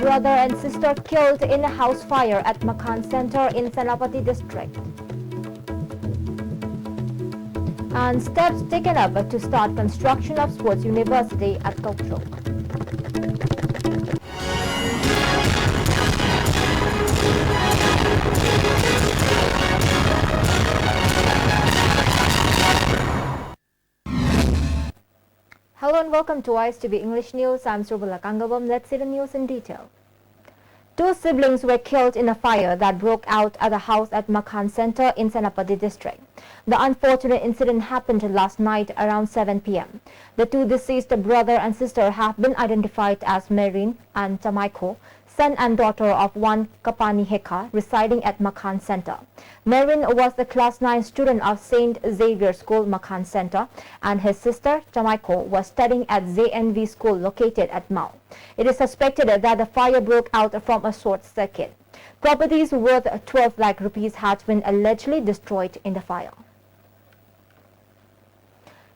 brother and sister killed in a house fire at Makhan Center in Senapati district. And steps taken up to start construction of sports university at Kautruk. Hello and welcome to ISTV English News. I'm Surbala Kangabam. Let's see the news in detail. Two siblings were killed in a fire that broke out at a house at Makhan Center in Senapati district. The unfortunate incident happened last night around 7 p.m. The two deceased brother and sister have been identified as Merin and Tamaiko, son and daughter of one Kapani Heka, residing at Makhan Center. Merin was the class 9 student of St. Xavier School, Makhan Center, and his sister, Tamaiko, was studying at ZNV School located at Mau. It is suspected that the fire broke out from a short circuit. Properties worth 12 lakh rupees had been allegedly destroyed in the fire.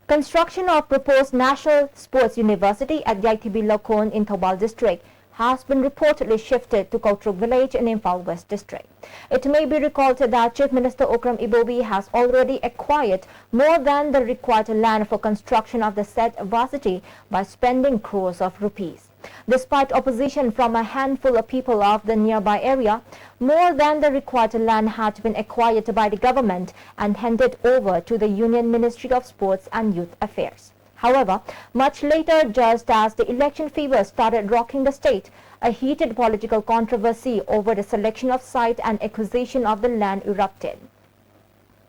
Construction of proposed National Sports University at Yaithibi Lokon in Thoubal district has been reportedly shifted to Kautruk village in Imphal West district. It may be recalled that Chief Minister Okram Ibobi has already acquired more than the required land for construction of the said varsity by spending crores of rupees. Despite opposition from a handful of people of the nearby area, more than the required land had been acquired by the government and handed over to the Union Ministry of Sports and Youth Affairs. However, much later, just as the election fever started rocking the state, a heated political controversy over the selection of site and acquisition of the land erupted.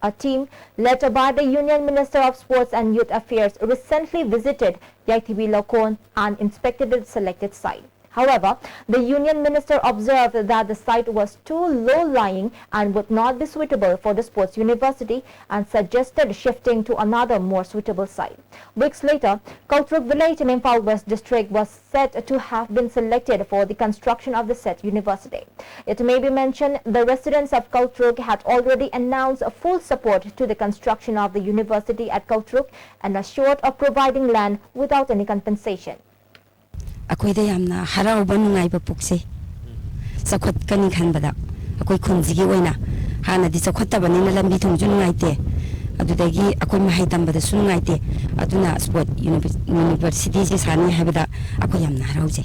A team led by the Union Minister of Sports and Youth Affairs recently visited Yaithibi Lokon and inspected the selected site. However, the Union Minister observed that the site was too low-lying and would not be suitable for the sports university and suggested shifting to another more suitable site. Weeks later, Kautruk village in Imphal West district was said to have been selected for the construction of the said university. It may be mentioned the residents of Kautruk had already announced full support to the construction of the university at Kautruk and assured of providing land without any compensation. अकोइदे यामना हराउबा नुंगाइबा पुक्से चखत कनी खनबदा अकोइ खुंजिगे ओइना हानादि चखतबनिना लंबी थुंजु नुंगाइते अदुदगी अकोइ महै तंबदा सु नुंगाइते अदुना sport university जे सानी हाबदा अकोइ यामना हराउजे.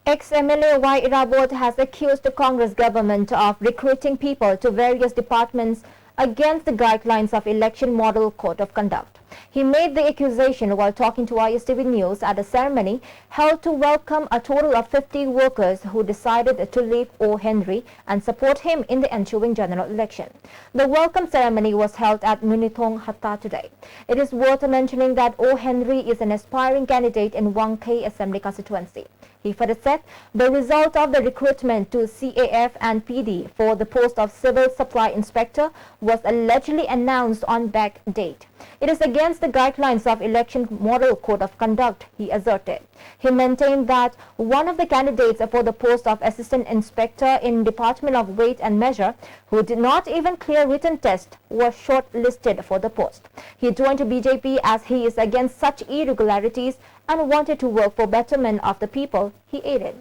Ex-MLA Y. Irabot has accused the Congress government of recruiting people to various departments against the guidelines of Election Model Code of Conduct. He made the accusation while talking to ISTV News at a ceremony held to welcome a total of 50 workers who decided to leave O. Henry and support him in the ensuing general election. The welcome ceremony was held at Munithong Hatta today. It is worth mentioning that O. Henry is an aspiring candidate in Wangkei Assembly constituency. He further said the result of the recruitment to CAF and PD for the post of Civil Supply Inspector was allegedly announced on back date. It is against the guidelines of Election Model Code of Conduct, he asserted. He maintained that one of the candidates for the post of Assistant Inspector in Department of Weight and Measure, who did not even clear written test, was shortlisted for the post. He joined BJP as he is against such irregularities and wanted to work for betterment of the people, he added.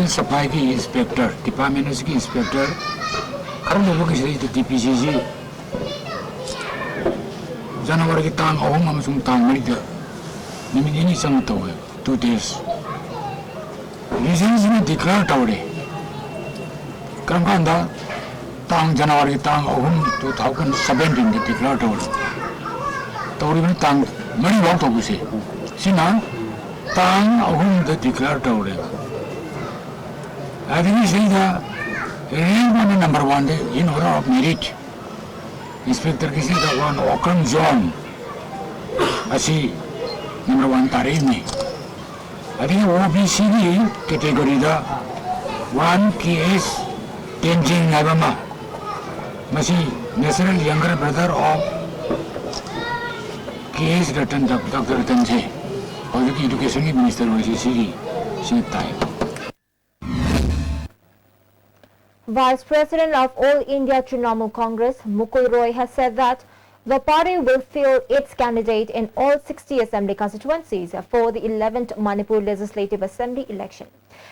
Supply ki inspector, department ki inspector, karang logo ki DPCG. January ki tang ahong amasung tang malida. Nimini sang tawe 2 days. Recently declared tawde. Karang kanda tang January ki tang ahong 2017 ki declared tawde. Tawde man tang mari wang tawu se. Sina tang ahong the declared tawde. I think say the real number 1 in order of merit. Inspector kisi the one Okram zone. Asi number 1 tarif me. I think OBCD category the 1 KS Tenzing Nagama. Masi national younger brother of KS Ratan Dr. Tanse. Or the education minister was Siri Sintai. Vice President of All India Trinamool Congress, Mukul Roy, has said that The party will field its candidate in all 60 assembly constituencies for the 11th Manipur Legislative Assembly election.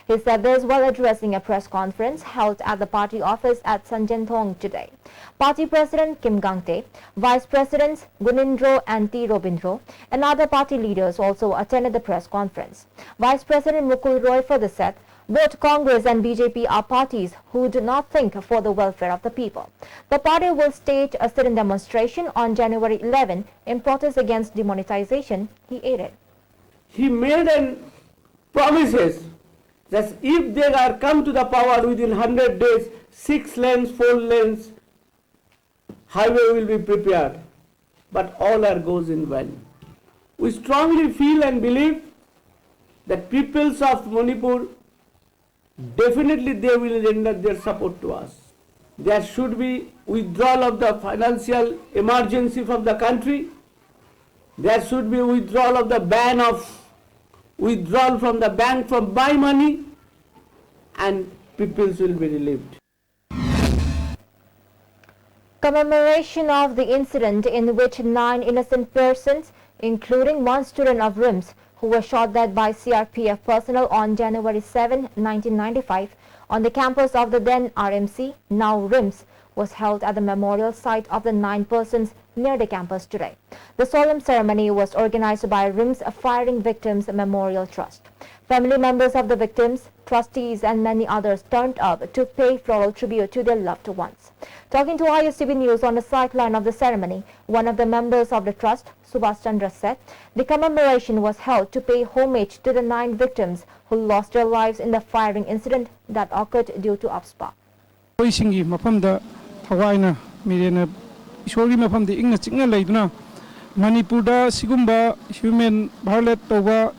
He said this while addressing a press conference held at the party office at Sanjanthong today. Party President Kim Gangte, Vice Presidents Gunindro and T. Robindro, and other party leaders also attended the press conference. Vice President Mukul Roy further said, both Congress and BJP are parties who do not think for the welfare of the people. The party will stage a sit-in demonstration on January 11 in protest against demonetization, he added. He made promises that if they are come to the power within 100 days, 6 lanes, 4 lanes, highway will be prepared. But all goes in vain. We strongly feel and believe that peoples of Manipur definitely they will render their support to us. There should be withdrawal of the financial emergency from the country. There should be withdrawal of the ban of withdrawal from the bank from buy money, and peoples will be relieved. Commemoration of the incident in which 9 innocent persons, including one student of RIMS, who was shot dead by CRPF personnel on January 7, 1995, on the campus of the then RMC, now RIMS, was held at the memorial site of the 9 persons near the campus today. The solemn ceremony was organized by RIMS Firing Victims Memorial Trust. Family members of the victims, trustees and many others turned up to pay floral tribute to their loved ones. Talking to ISTV News on the sideline of the ceremony, one of the members of the trust, Subhash Chandra, said the commemoration was held to pay homage to the 9 victims who lost their lives in the firing incident that occurred due to UPSPA. Manipurda sigumba human violate toba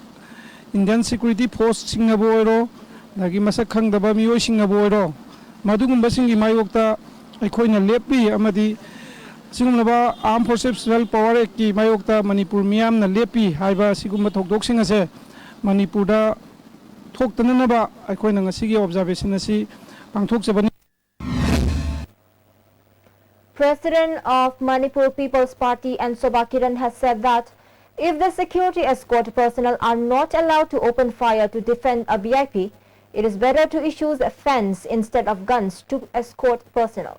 Indian security force singaboiro nagi masak khangdaba miyo singaboiro madugumba singi mayokta aikoina lepi amadi sigumlaba armed forces well power ki mayokta Manipur miyam na lepi haiba sigumba thokdok singase Manipurda thoktanaba aikoina ngasigi observation asi pangthokjabani. President of Manipur People's Party and Sobha Kiran has said that if the security escort personnel are not allowed to open fire to defend a VIP, it is better to issue a fence instead of guns to escort personnel.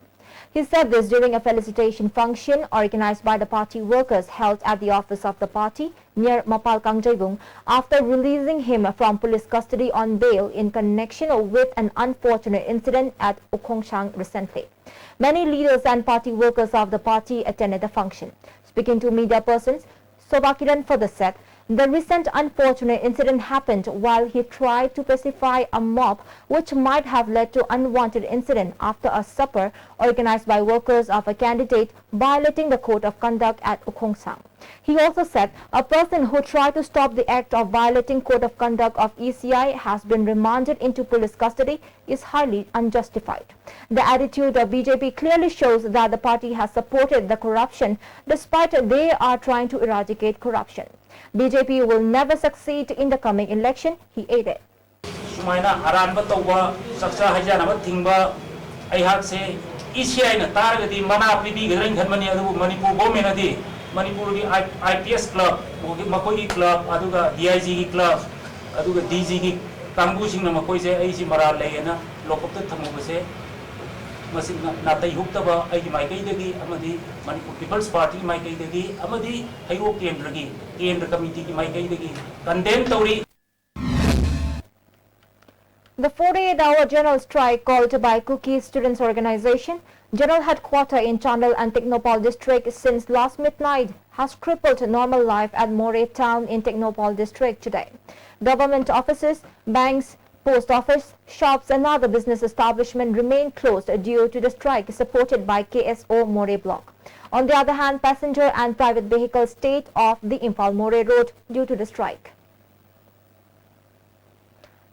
He said this during a felicitation function organized by the party workers held at the office of the party near Mapal Kangjebung after releasing him from police custody on bail in connection with an unfortunate incident at Ukhongsang recently. Many leaders and party workers of the party attended the function. Speaking to media persons, Sobha Kiran further said the recent unfortunate incident happened while he tried to pacify a mob which might have led to unwanted incident after a supper organized by workers of a candidate violating the code of conduct at Ukhongsang. He also said a person who tried to stop the act of violating code of conduct of ECI has been remanded into police custody is highly unjustified. The attitude of BJP clearly shows that the party has supported the corruption despite they are trying to eradicate corruption. BJP will never succeed in the coming election, he added. Sumaina aranba tawba saksa hajanaba thingba aihak se ECI na taragadi mana pidi garing khanmani adu Manipur government adi Manipur ki IPS club makoi club aduga DIG ki club aduga DG ki kangbu sing na makoi se ai si maral lei na lokop ta thamu se masin na tai huktaba ai ki mai kai degi amadi Manipur People's Party mai kai degi amadi hayo kendra committee ki mai kai degi condemn tauri. The 48-hour general strike called by Kuki Students Organization, General Headquarters in Chandal and Technopal district since last midnight has crippled normal life at Moray town in Technopal district today. Government offices, banks, post office, shops and other business establishments remain closed due to the strike supported by KSO Moray block. On the other hand, passenger and private vehicles stayed off the Imphal Moray road due to the strike.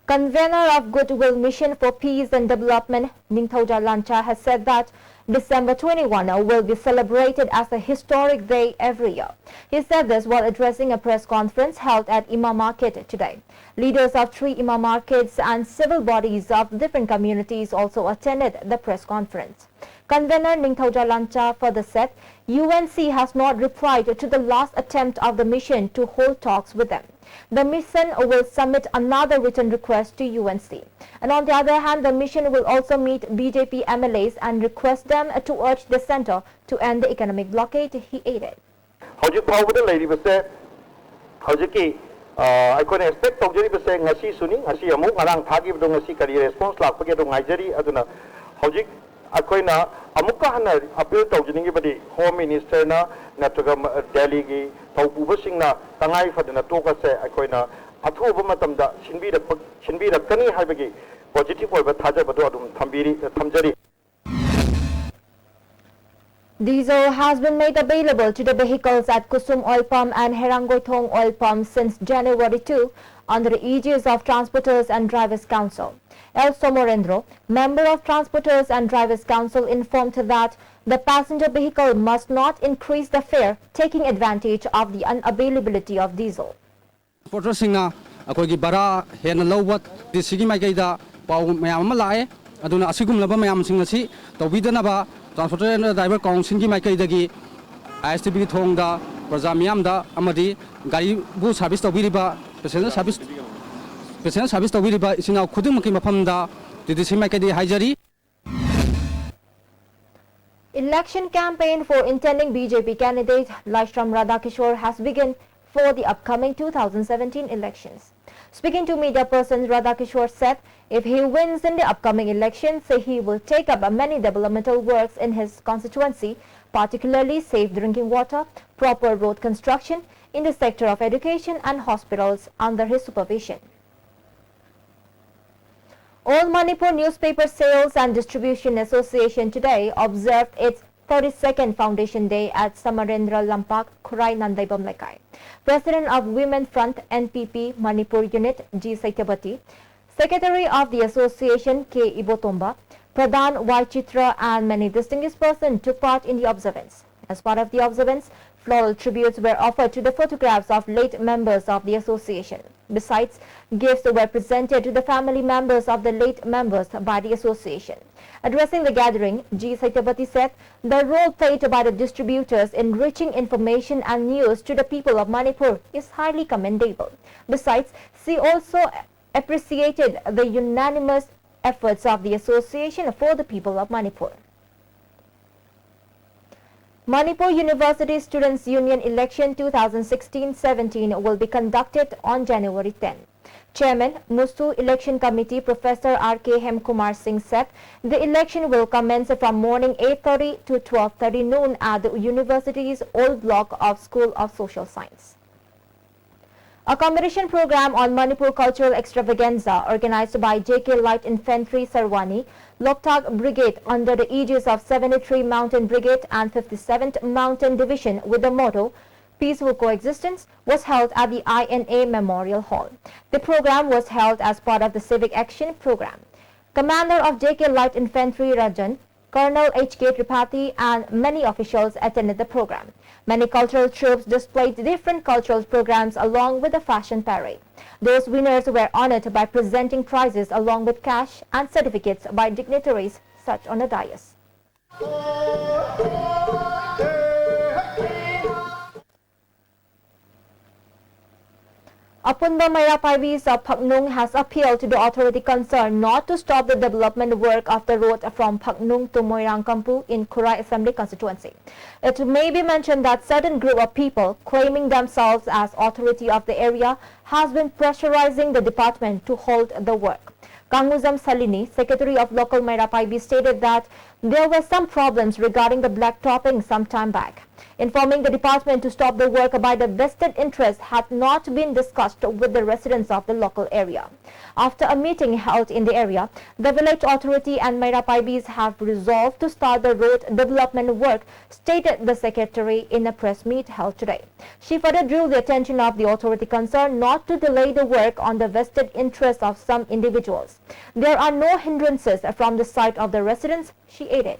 Convener of Goodwill Mission for Peace and Development, Ningthauja Lancha, has said that December 21 will be celebrated as a historic day every year. He said this while addressing a press conference held at Imam Market today. Leaders of 3 Imam Markets and civil bodies of different communities also attended the press conference. Convener Ningthauja Lancha further said UNC has not replied to the last attempt of the mission to hold talks with them. The mission will submit another written request to UNC. And on the other hand, the mission will also meet BJP MLAs and request them to urge the centre to end the economic blockade, he added. Hojik phawbada leiribase hojiki aikone expect tawjaribase ngasi suni ngasi amuk ngarang thagibdo ngasi kari response lakpage do ngaijari aduna hojik akoina amuka hana appeal tawjiningibadi home minister na natraga Delhi gi thawbubasingna tangai fadana tokase akoina athuba matamda shinbirakani haibagi positive oiba thajabado adum thamjari. Diesel has been made available to the vehicles at Kusum Oil Pump and Herangoithong Oil Pump since January 2 under the aegis of Transporters and Drivers Council. El Somorendro, member of Transporters and Drivers Council, informed that the passenger vehicle must not increase the fare, taking advantage of the unavailability of diesel. Transportersingna akoigi bara hena lowat disigi maikaida pau mayam lae aduna asigumlaba mayamsing asi tawbidanaba Transporter and Driver Council ki maikaidagi ISTB thongda praja miyamda amadi gari bu service tawbiriba passenger service tawbiriba isina khudumaki mafamda didisi maikaidi haijari. Election campaign for intending BJP candidate Laishram Radhakishore has begun for the upcoming 2017 elections. Speaking to media persons, Radhakishore said if he wins in the upcoming elections, he will take up many developmental works in his constituency, particularly safe drinking water, proper road construction, in the sector of education and hospitals under his supervision. All Manipur Newspaper Sales and Distribution Association today observed its 32nd Foundation Day at Samarendra Lampak, Khurai Nandaibam Lekai. President of Women Front NPP Manipur Unit G. Saityabati, Secretary of the Association K. Ibotomba, Pradhan Y. Chitra and many distinguished persons took part in the observance. As part of the observance, floral tributes were offered to the photographs of late members of the association. Besides, gifts were presented to the family members of the late members by the association. Addressing the gathering, G. Saityabati said the role played by the distributors in reaching information and news to the people of Manipur is highly commendable. Besides, she also appreciated the unanimous efforts of the association for the people of Manipur. Manipur University Students' Union election 2016-17 will be conducted on January 10. Chairman, Mustu Election Committee Professor R.K. Hemkumar Singh said the election will commence from morning 8:30 to 12:30 noon at the university's old block of School of Social Science. A competition program on Manipur Cultural Extravaganza organized by J.K. Light Infantry Sarwani, Loktak Brigade under the aegis of 73 Mountain Brigade and 57th Mountain Division with the motto Peaceful Coexistence was held at the INA Memorial Hall. The program was held as part of the Civic Action Program. Commander of J.K. Light Infantry Rajan, Colonel H.K. Tripathi and many officials attended the program. Many cultural troops displayed different cultural programs along with the fashion parade. Those winners were honored by presenting prizes along with cash and certificates by dignitaries such on the dais. Apunba Mayapaivis of Phaknung has appealed to the authority concerned not to stop the development work of the road from Phaknung to Moirang Kampu in Khurai Assembly constituency. It may be mentioned that certain group of people claiming themselves as authority of the area has been pressurizing the department to halt the work. Kanguzam Salini, Secretary of Local Mayapaivis, stated that there were some problems regarding the black topping some time back. Informing the department to stop the work by the vested interest had not been discussed with the residents of the local area. After a meeting held in the area, the village authority and Mairapaibis have resolved to start the road development work, stated the secretary in a press meet held today. She further drew the attention of the authority concerned not to delay the work on the vested interest of some individuals. There are no hindrances from the side of the residents, she added.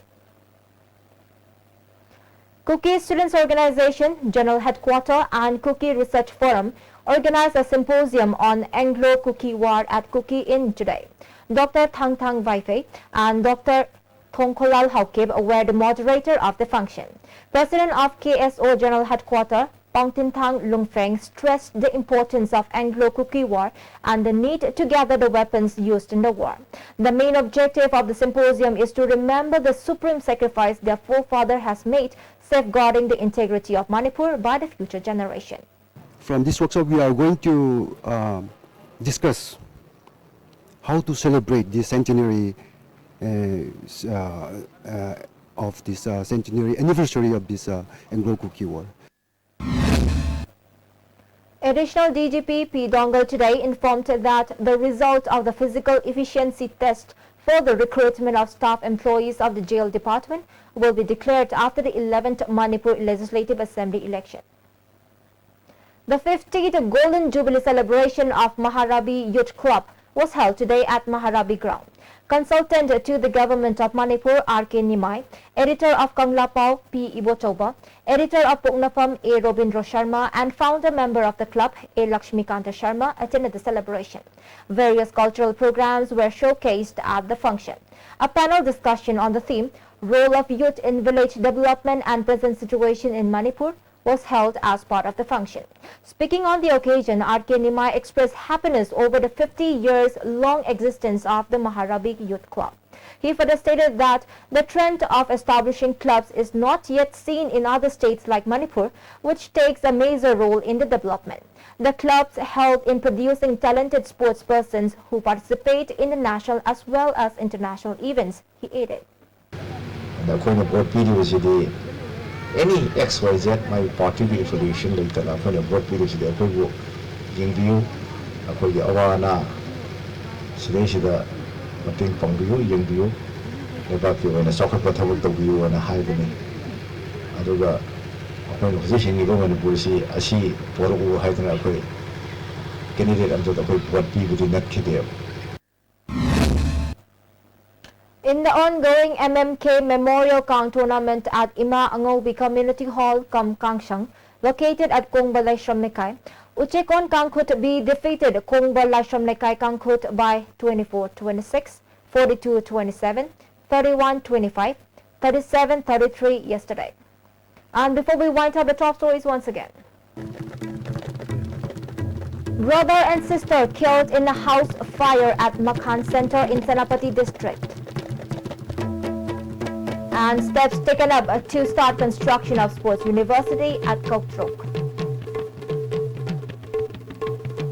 Kuki Students Organization, General Headquarters and Kuki Research Forum organized a symposium on Anglo-Kuki War at Kuki Inn today. Dr. Thang Thang Vaifei and Dr. Thongkolal Haukib were the moderator of the function. President of KSO General Headquarters, Pangtintang Lungfeng, stressed the importance of Anglo-Kuki War and the need to gather the weapons used in the war. The main objective of the symposium is to remember the supreme sacrifice their forefather has made, safeguarding the integrity of Manipur by the future generation. From this workshop, we are going to discuss how to celebrate the centenary of this centenary anniversary of this Anglo-Kuki War. Additional DGP P. Dongal today informed that the result of the physical efficiency test for the recruitment of staff employees of the jail department will be declared after the 11th Manipur Legislative Assembly election. The 50th Golden Jubilee celebration of Maharabi Youth Club was held today at Maharabi Ground. Consultant to the government of Manipur, R.K. Nimai, editor of Kanglapao, P. Ibotoba, editor of Pungnapam, A. Robindra Sharma, and founder member of the club, A. Lakshmikanta Sharma, attended the celebration. Various cultural programs were showcased at the function. A panel discussion on the theme, Role of Youth in Village Development and Present Situation in Manipur, was held as part of the function. Speaking on the occasion, R.K. Nimai expressed happiness over the 50 years long existence of the Maharabi Youth Club. He further stated that the trend of establishing clubs is not yet seen in other states like Manipur, which takes a major role in the development. The clubs help in producing talented sports persons who participate in the national as well as international events, he added. Any XYZ my party affiliation later upon a board period the Akogo Yingview, Akogi Awana, Sideshida, Mating Pongview, Yingview, Nebaki, and a soccer portable to view and a high winning. Aduga, upon position you go in the Bursi, Ashi, Poro, Haitan Akoi, candidate under the board people did not kill. In the ongoing MMK Memorial Kang Tournament at Ima Angobi Community Hall, Kangshang, located at Kongba Laishram Nekai, Uchekon Kangkut B defeated Kongba Laishram Nekai Kangkut by 24-26, 42-27, 31-25, 37-33 yesterday. And before we wind up the top stories once again. Brother and sister killed in a house fire at Makhan Center in Senapati district. And steps taken up to start construction of Sports University at Koktruk.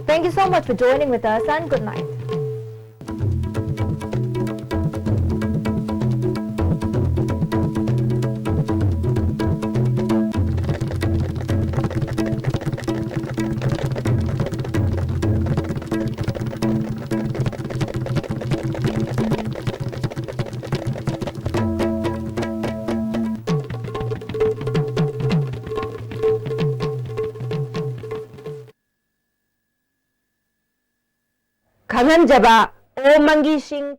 Thank you so much for joining with us and good night. Kangan Jaba, O Mangi Singh.